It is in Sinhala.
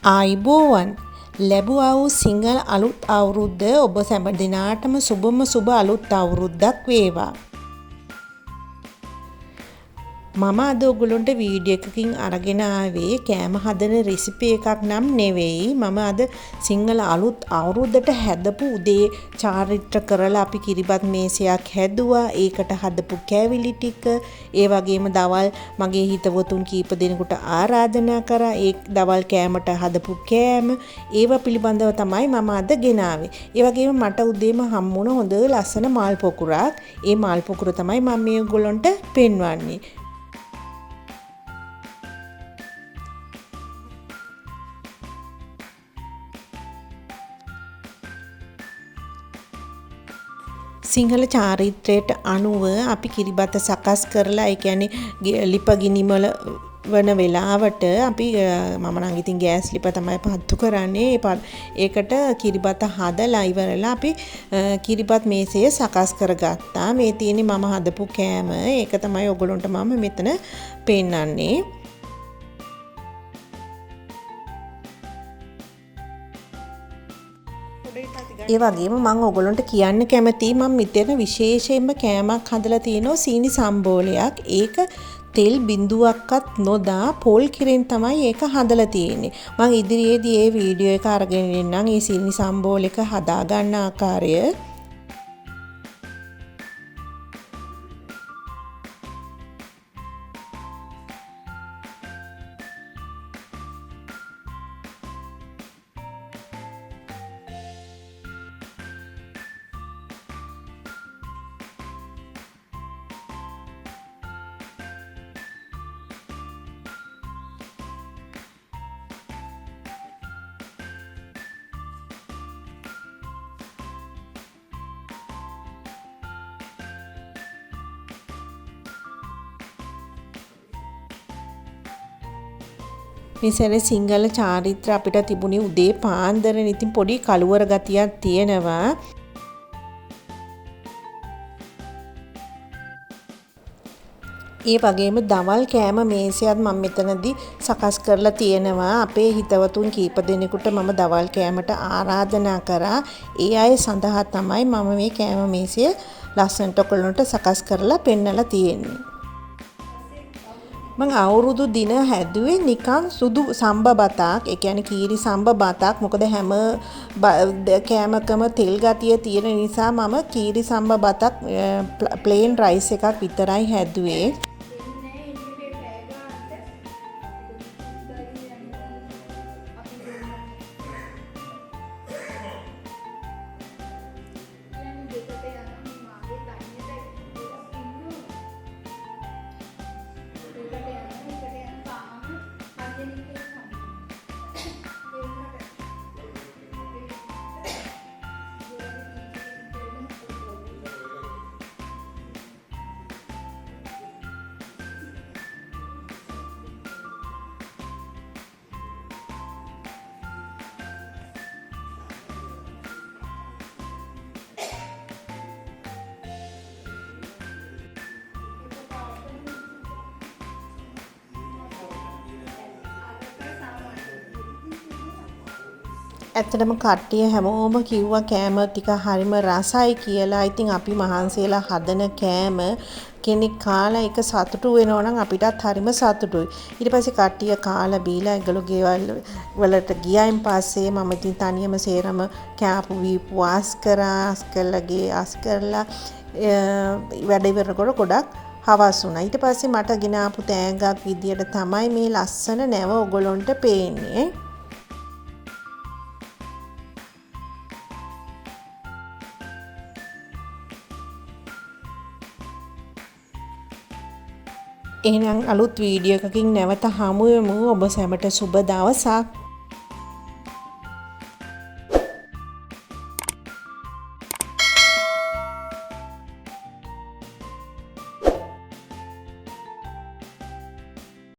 ආයිබෝවන් ලැබුවා වූ සිංහල අලුත් අවුරුද්ද ඔබ සැම දිනාටම සුබ අලුත් අවුරුද්දක් වේවා. මම අද ඔයගොල්ලන්ට වීඩියෝ එකකින් අරගෙන ආවේ කෑම හදන රෙසිපි එකක් නම් නෙවෙයි. මම අද සිංහල අලුත් අවුරුද්දට හැදපු උදේ චාරිත්‍ර කරලා අපි කිරිබත් මේසයක් හැදුවා. ඒකට හදපු කෑවිලි ටික, ඒ වගේම දවල් මගේ හිතවතුන් කීප දෙනෙකුට ආරාධනා කරා. ඒ දවල් කෑමට හදපු කෑම ඒවා පිළිබඳව තමයි මම අද ගෙනාවේ. ඒ වගේම මට උදේම හම්බුණ හොඳ ලස්සන මල් පොකුරක්. ඒ මල් පොකුර තමයි මම මේ ඔයගොල්ලන්ට පෙන්වන්නේ. සිංහල චාරිත්‍රයට අනුව අපි කිරිබත සකස් කරලා, ඒ කියන්නේ ලිප ගිනිමල වන වෙලාවට අපි මම නම් ඉතින් ගෑස් ලිප තමයි පත්තු කරන්නේ. ඒකට කිරිබත හදලා ඉවරලා අපි කිරිබත් මේසය සකස් කරගත්තා. මේ තියෙන්නේ මම හදපු කෑම. ඒක තමයි ඔයගොල්ලන්ට මම මෙතන පෙන්නන්නේ. ඒ වගේම මම ඔයගොල්ලන්ට කියන්න කැමතියි, මම මෙතන විශේෂයෙන්ම කෑමක් හදලා තියෙනවා, සීනි සම්බෝලයක්. ඒක තෙල් බිඳුවක්වත් නොදා පොල් කිරෙන් තමයි ඒක හදලා තියෙන්නේ. මම ඉදිරියේදී මේ වීඩියෝ එක අරගෙන එන්නම් මේ සීනි සම්බෝල එක හදා ගන්න ආකාරය. මේ සැරේ සිංහල චාරිත්‍ර අපිට තිබුණේ උදේ පාන්දර. ඉතින් පොඩි කළුවර ගතියක් තියෙනවා. ඒ වගේම දවල් කෑම මේසයත් මම මෙතනදී සකස් කරලා තියෙනවා. අපේ හිතවතුන් කීප දෙනෙකුට මම දවල් කෑමට ආරාධනා කරා. ඒ අය සඳහා තමයි මම මේ කෑම මේසය ලස්සනට ඔයගොල්ලන්ට සකස් කරලා පෙන්නලා තියෙන්නේ. මම අවුරුදු දින හැදුවේ නිකන් සුදු සම්බ බතක්. ඒ කියන්නේ කීරි සම්බ බතක්. මොකද හැම කෑමකම තෙල් ගතිය තියෙන නිසා මම කීරි සම්බ බතක් ප්ලේන් රයිස් එකක් විතරයි හැදුවේ. ඇත්තටම කට්ටිය හැමෝම කිව්වා කෑම ටික හරිම රසයි කියලා. ඉතින් අපි මහන්සියලා හදන කෑම කෙනෙක් කාලා එක සතුටු වෙනවා නම් අපිටත් හරිම සතුටුයි. ඊට පස්සේ කට්ටිය කාලා බීලා ඒගොල්ලෝ ගෙවල් වලට ගියායින් පස්සේ මම ඉතින් තනියම සේරම කෑපු වීපු ආස් කරලා වැඩ ඉවරනකොට ගොඩක් හවස් වුණා. ඊට පස්සේ මට ගෙන ආපු තෑග්ගක් විදියට තමයි මේ ලස්සන නැව ඔයගොල්ලන්ට පේන්නේ. එහෙනම් අලුත් වීඩියෝ එකකින් නැවත හමු වෙමු. ඔබ සැමට සුබ දවසක්.